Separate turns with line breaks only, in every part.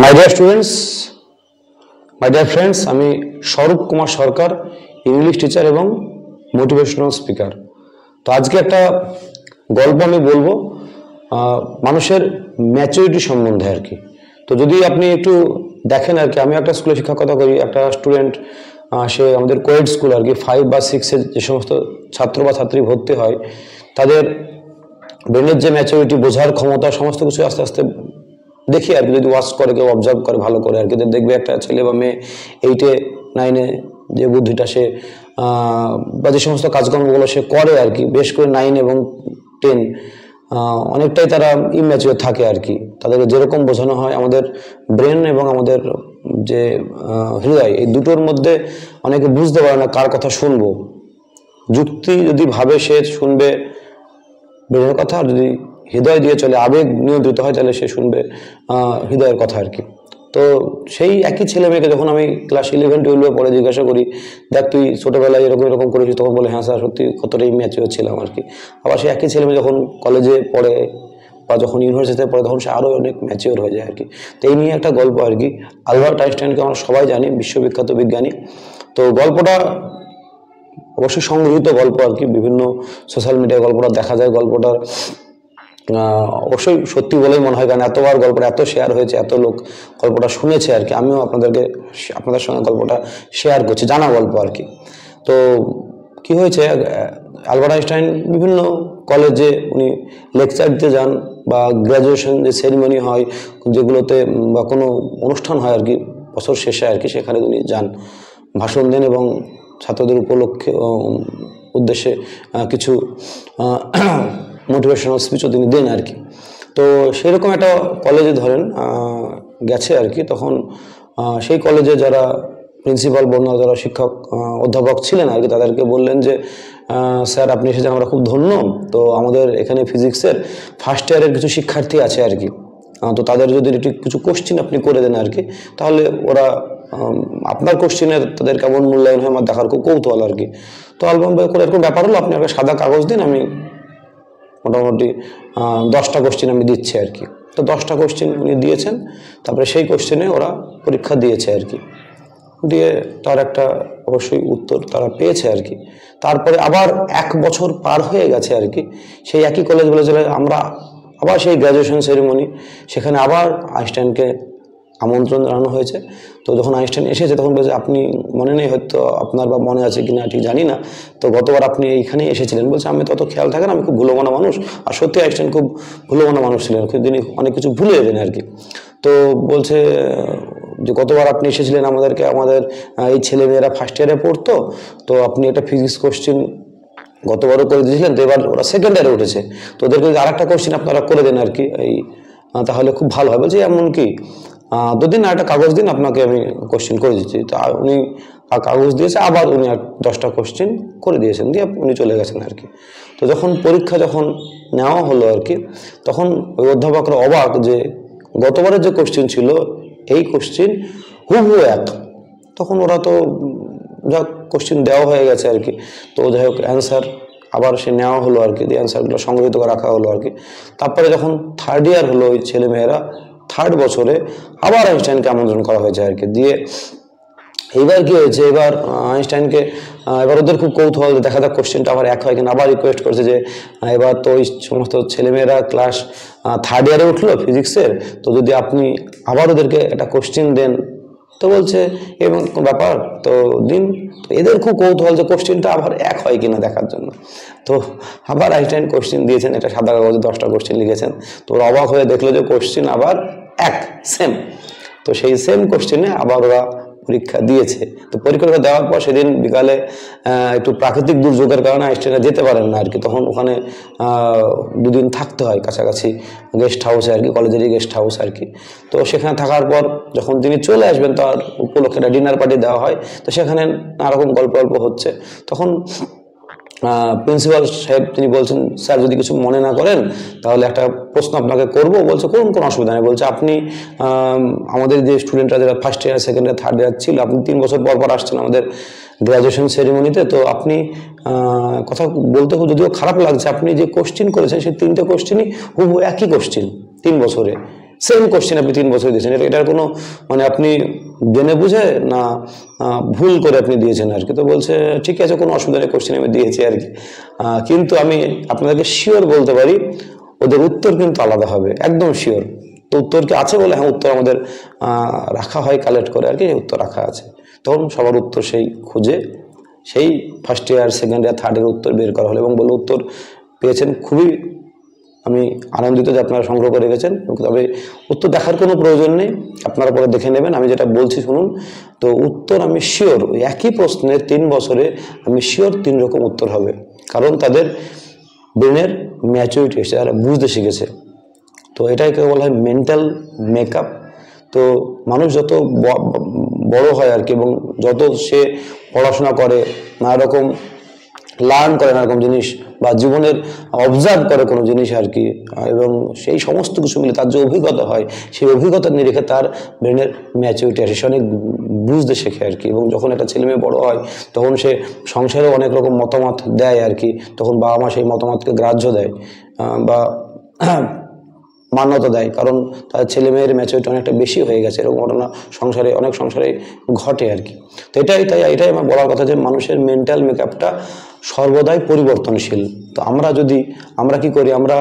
My dear students, my dear friends, আমি স্বরূপ কুমার সরকার, English teacher এবং মোটিভেশনাল স্পিকার। তো আজকে একটা গল্প আমি বলবো মানুষের ম্যাচুরিটি সম্বন্ধে আর কি। তো যদি আপনি একটু দেখেন আর কি, আমি একটা স্কুলে শিক্ষকতা করি। একটা স্টুডেন্ট, সে আমাদের কোয়েড স্কুল আর কি, 5 বা 6-এর যে সমস্ত ছাত্র বা ছাত্রী ভর্তি হয়, তাদের ব্রেনের যে ম্যাচুরিটি, বোঝার ক্ষমতা, সমস্ত কিছু আস্তে আস্তে দেখি আর কি। যদি ওয়াচ করে, কেউ অবজার্ভ করে ভালো করে আর কি, দেখবে একটা ছেলে বা মেয়ে 8-এ 9-এ যে বুদ্ধিটা সে বা যে সমস্ত কাজকর্মগুলো সে করে আর কি, বেশ করে 9 এবং 10 অনেকটাই তারা ইম্যাচিওর থাকে আর কি। তাদেরকে যেরকম বোঝানো হয়, আমাদের ব্রেন এবং আমাদের যে হৃদয়, এই দুটোর মধ্যে অনেকে বুঝতে পারে না কার কথা শুনবো। যুক্তি যদি ভাবে সে শুনবে ব্রেনের কথা, আর যদি হৃদয় দিয়ে চলে, আবেগ নিয়ন্ত্রিত হয়, তাহলে সে শুনবে হৃদয়ের কথা আর কি। তো সেই একই ছেলে মেয়েকে যখন আমি ক্লাস 11-12-এ পরে জিজ্ঞাসা করি, দেখ তুই ছোটোবেলায় এরকম এরকম করেছিস, তখন বলে হ্যাঁ স্যার, সত্যি কতটাই ম্যাচিওর ছিলাম আর কি। আবার সেই একই ছেলে মেয়ে যখন কলেজে পড়ে বা যখন ইউনিভার্সিটিতে পড়ে, তখন সে আরও অনেক ম্যাচিওর হয়ে যায় আর কি। তো এই নিয়ে একটা গল্প আর কি। আলবার্ট আইনস্টাইনকে আমরা সবাই জানি, বিশ্ববিখ্যাত বিজ্ঞানী। তো গল্পটা অবশ্যই সংগৃহীত গল্প আর কি, বিভিন্ন সোশ্যাল মিডিয়ায় গল্পটা দেখা যায়। গল্পটার অবশ্যই সত্যি বলেই মনে হয়, কারণ এতবার গল্পটা এত শেয়ার হয়েছে, এত লোক গল্পটা শুনেছে আর কি। আমিও আপনাদের সঙ্গে গল্পটা শেয়ার করছি, জানা গল্প আর কি। তো কি হয়েছে, আলবার্ট আইনস্টাইন বিভিন্ন কলেজে উনি লেকচার দিতে যান, বা গ্র্যাজুয়েশন যে সেরিমনি হয়, যেগুলোতে বা কোনো অনুষ্ঠান হয় আর কি বছর শেষে আর কি, সেখানে উনি যান, ভাষণ দেন এবং ছাত্রদের উদ্দেশ্যে কিছু মোটিভেশনাল স্পিচও তিনি দেন আর কি। তো সেরকম একটা কলেজে ধরেন গেছে আর কি। তখন সেই কলেজে যারা প্রিন্সিপাল বন্ধু, যারা শিক্ষক অধ্যাপক ছিলেন আর কি, তাদেরকে বললেন যে স্যার আপনি এসেছেন, আমরা খুব ধন্য। তো আমাদের এখানে ফিজিক্সের ফার্স্ট ইয়ারের কিছু শিক্ষার্থী আছে আর কি, তো তাদের যদি একটু কিছু কোশ্চিন আপনি করে দেন আর কি, তাহলে ওরা আপনার কোশ্চিনের তাদের কেমন মূল্যায়ন হয় আমার দেখার খুব কৌতূহল আর কি। তো অ্যালবাম করে এরকম ব্যাপার হলো, আপনি একটা সাদা কাগজ দিন, আমি মোটামুটি 10টা কোশ্চিন আমি দিচ্ছি আর কি। তো 10টা কোশ্চিন উনি দিয়েছেন। তারপরে সেই কোশ্চিনে ওরা পরীক্ষা দিয়েছে আর কি, দিয়ে তার একটা অবশ্যই উত্তর তারা পেয়েছে আর কি। তারপরে আবার 1 বছর পার হয়ে গেছে আর কি, সেই একই কলেজ বলেছিল আমরা আবার সেই গ্র্যাজুয়েশন সেরিমনি, সেখানে আবার আইনস্টাইনকে আমন্ত্রণ জানানো হয়েছে। তো যখন আইনস্টাইন এসেছে, তখন বলছে আপনি মনে নেই, হয়তো আপনার বা মনে আছে কিনা ঠিক জানি না, তো গতবার আপনি এইখানেই এসেছিলেন। বলছে আমি তত খেয়াল থাকে না, আমি খুব ভুলোমানা মানুষ। আর সত্যি আইনস্টাইন খুব ভুলোমানা মানুষ ছিলেন, তিনি অনেক কিছু ভুলে যেতেন আর কি। তো বলছে যে গতবার আপনি এসেছিলেন, আমাদের এই ছেলেমেয়েরা ফার্স্ট ইয়ারে পড়তো, তো আপনি একটা ফিজিক্স কোশ্চিন গতবারও করে দিয়েছিলেন, তো এবার ওরা সেকেন্ড ইয়ারে উঠেছে, তো ওদেরকে আর একটা কোশ্চিন আপনারা করে দেন আর কি, এই তাহলে খুব ভালো হয়। বলছে এমন কি, 2 দিন আর একটা কাগজ দিন, আপনাকে আমি কোশ্চিন করে দিচ্ছি। তো উনি কাগজ দিয়েছে, আবার উনি 10টা কোশ্চিন করে দিয়েছেন, দিয়ে উনি চলে গেছেন আর কি। তো যখন পরীক্ষা নেওয়া হলো আর কি, তখন ওই অধ্যাপকরা অবাক যে গতবারের যে কোশ্চিন ছিল, এই কোশ্চিন হুবহু এক। তখন ওরা তো যা কোশ্চিন দেওয়া হয়ে গেছে আর কি, তো যাই হোক অ্যান্সার আবার সে নেওয়া হলো আর কি, দিয়ে অ্যান্সারগুলো সংগৃহীত করে রাখা হলো আর কি। তারপরে যখন 3rd ইয়ার হলো, ওই ছেলেমেয়েরা 3rd বছরে আবার আইনস্টাইনকে আমন্ত্রণ করা হয়েছে আর কি। দিয়ে এইবার কি হয়েছে, এবার আইনস্টাইনকে এবার ওদের খুব কৌতূহল, দেখা যাক কোশ্চেনটা আবার এক হয় কিনা। আবার রিকোয়েস্ট করছে যে এবার তো ওই সমস্ত ছেলেমেয়েরা ক্লাস 3rd ইয়ারে উঠলো ফিজিক্সের, তো যদি আপনি আবার ওদেরকে একটা কোশ্চেন দেন। তো বলছে এবং কোন ব্যাপার, তো দিন। তো এদের খুব কৌতূহল যে কোশ্চেনটা আবার এক হয় কিনা দেখার জন্য। তো আবার আইনস্টাইন কোশ্চেন দিয়েছেন, একটা সাদা কাগজে 10টা কোশ্চেন লিখেছেন। তো ওরা অবাক হয়ে দেখলো যে কোশ্চেন আবার সেম। তো সেই সেম কোশ্চেনে আবার ওরা পরীক্ষা দিয়েছে। তো পরীক্ষা দেওয়ার পর সেদিন বিকালে একটু প্রাকৃতিক দুর্যোগের কারণে আইনস্টাইনরা যেতে পারেন না আর কি। তখন ওখানে 2 দিন থাকতে হয় কাছাকাছি গেস্ট হাউসে আর কি, কলেজেরই গেস্ট হাউস আর কি। তো সেখানে থাকার পর যখন তিনি চলে আসবেন, তার উপলক্ষে একটা ডিনার পার্টি দেওয়া হয়। তো সেখানে নানারকম গল্প হচ্ছে। তখন প্রিন্সিপাল সাহেব তিনি বলছেন, স্যার যদি কিছু মনে না করেন, তাহলে একটা প্রশ্ন আপনাকে করব। বলছে করুন, কোনো অসুবিধা নেই। বলছে আপনি আমাদের যে স্টুডেন্টরা যারা first year, second year, 3rd ইয়ার ছিল, আপনি 3 বছর পর আসছেন আমাদের গ্র্যাজুয়েশন সেরিমনিতে। তো আপনি কথা বলতে যদিও খারাপ লাগছে, আপনি যে কোশ্চিন করেছেন সেই 3টে কোশ্চিনই হুবহু একই কোশ্চিন 3 বছরে। সেম কোশ্চেন আপনি 3 বছর দিয়েছেন, এটার কোনো মানে আপনি জেনে বুঝে না ভুল করে আপনি দিয়েছেন আর কি। তো বলছে ঠিক আছে, কোনো অসুবিধা নেই, কোশ্চেন আমি দিয়েছি আর কি, কিন্তু আমি আপনাদেরকে শিওর বলতে পারি ওদের উত্তর কিন্তু আলাদা হবে, একদম শিওর। তো উত্তর কি আছে বলে, হ্যাঁ উত্তর আমাদের রাখা হয় কালেক্ট করে আর কি, উত্তর রাখা আছে। তখন সবার উত্তর সেই খুঁজে সেই first year, second year, third year উত্তর বের করা হলো এবং বলে উত্তর পেয়েছেন। খুবই আমি আনন্দিত যে আপনারা সংগ্রহ করে রেখেছেন। তবে উত্তর দেখার কোনো প্রয়োজন নেই, আপনারা পরে দেখে নেবেন। আমি যেটা বলছি শুনুন। তো উত্তর আমি শিওর, একই প্রশ্নে 3 বছরে আমি শিওর 3 রকম উত্তর হবে, কারণ তাদের ব্রেনের ম্যাচুরিটি এসেছে, তারা বুঝতে শিখেছে। তো এটাকে বলা হয় মেন্টাল মেকআপ। তো মানুষ যত বড় হয় আর কি, এবং যত সে পড়াশোনা করে, নানা রকম লার্ন করে নানা রকম জিনিস, বা জীবনের অবজার্ভ করে কোনো জিনিস আর কি, এবং সেই সমস্ত কিছু মিলে তার যে অভিজ্ঞতা হয়, সেই অভিজ্ঞতা নিরিখে তার ব্রেনের ম্যাচুরিটি আসে, সে অনেক বুঝতে শেখে আর কি। এবং যখন একটা ছেলে মেয়ে বড় হয়, তখন সে সংসারেও অনেক রকম মতামত দেয় আর কি, তখন বাবা মা সেই মতামতকে গ্রাহ্য দেয় বা মান্যতা দেয়, কারণ তার ছেলে মেয়ের ম্যাচুরিটি অনেকটা বেশি হয়ে গেছে। এরকম ঘটনা সংসারে, অনেক সংসারে ঘটে আর কি। তো এটাই আমার বলার কথা যে মানুষের মেন্টাল মেকআপটা সর্বদাই পরিবর্তনশীল। তো আমরা কি করি, আমরা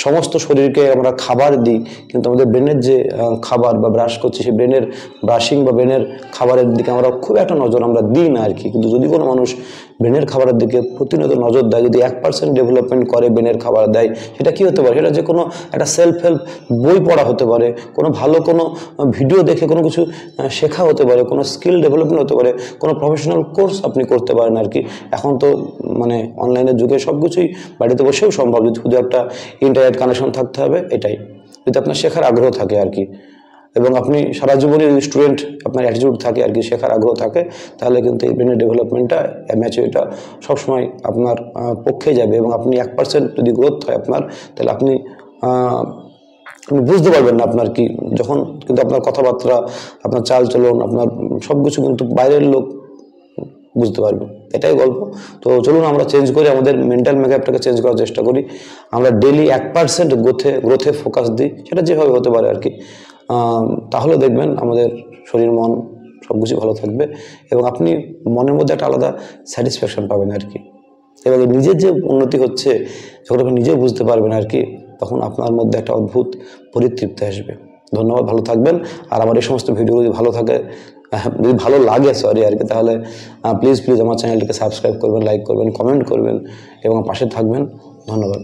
সমস্ত শরীরকে আমরা খাবার দিই, কিন্তু আমাদের ব্রেনের যে খাবার বা ব্রাশ করছি, সেই ব্রেনের ব্রাশিং বা ব্রেনের খাবারের দিকে আমরা খুব একটা নজর আমরা দিই না আর কি। কিন্তু যদি কোনো মানুষ ব্রেনের খাবারের দিকে প্রতিনিয়ত নজর দেয়, যদি 1% ডেভেলপমেন্ট করে ব্রেনের খাবার দেয়, সেটা কি হতে পারে, সেটা যে কোনো একটা সেলফ হেল্প বই পড়া হতে পারে, কোনো ভালো কোনো ভিডিও দেখে কোনো কিছু শেখা হতে পারে, কোনো স্কিল ডেভেলপমেন্ট হতে পারে, কোনো প্রফেশনাল কোর্স আপনি করতে পারেন আর কি। এখন তো মানে অনলাইনের যুগে সব কিছুই বাড়িতে বসেও সম্ভব, শুধু একটা ইন্টারনেট কানেকশন থাকতে হবে, এটাই। যদি আপনার শেখার আগ্রহ থাকে আর কি, এবং আপনি সারা জীবনে স্টুডেন্ট, আপনার অ্যাটিটিউড থাকে আর কি, শেখার আগ্রহ থাকে, তাহলে কিন্তু এই ব্রেনের ডেভেলপমেন্টটা, ম্যাচুরিটিটা সবসময় আপনার পক্ষে যাবে। এবং আপনি 1% যদি গ্রোথ হয় আপনার, তাহলে আপনি বুঝতে পারবেন না আপনার কি, যখন কিন্তু আপনার কথাবার্তা, আপনার চাল চলন, আপনার সব কিছু কিন্তু বাইরের লোক বুঝতে পারবে। এটাই গল্প। তো চলুন আমরা চেঞ্জ করি, আমাদের মেন্টাল মেকআপটাকে চেঞ্জ করার চেষ্টা করি। আমরা ডেলি 1% গ্রোথে ফোকাস দিই, সেটা যেভাবে হতে পারে আর কি। তাহলে দেখবেন আমাদের শরীর মন সব কিছু ভালো থাকবে, এবং আপনি মনের মধ্যে একটা আলাদা স্যাটিসফ্যাকশন পাবেন আর কি। এবং নিজের যে উন্নতি হচ্ছে, যখন আপনি নিজে বুঝতে পারবেন আর কি, তখন আপনার মধ্যে একটা অদ্ভুত পরিতৃপ্তি আসবে। ধন্যবাদ, ভালো থাকবেন। আর আমার এই সমস্ত ভিডিও যদি ভালো থাকে, যদি ভালো লাগে আর কি, তাহলে প্লিজ আমার চ্যানেলটিকে সাবস্ক্রাইব করবেন, লাইক করবেন, কমেন্ট করবেন এবং পাশে থাকবেন। ধন্যবাদ।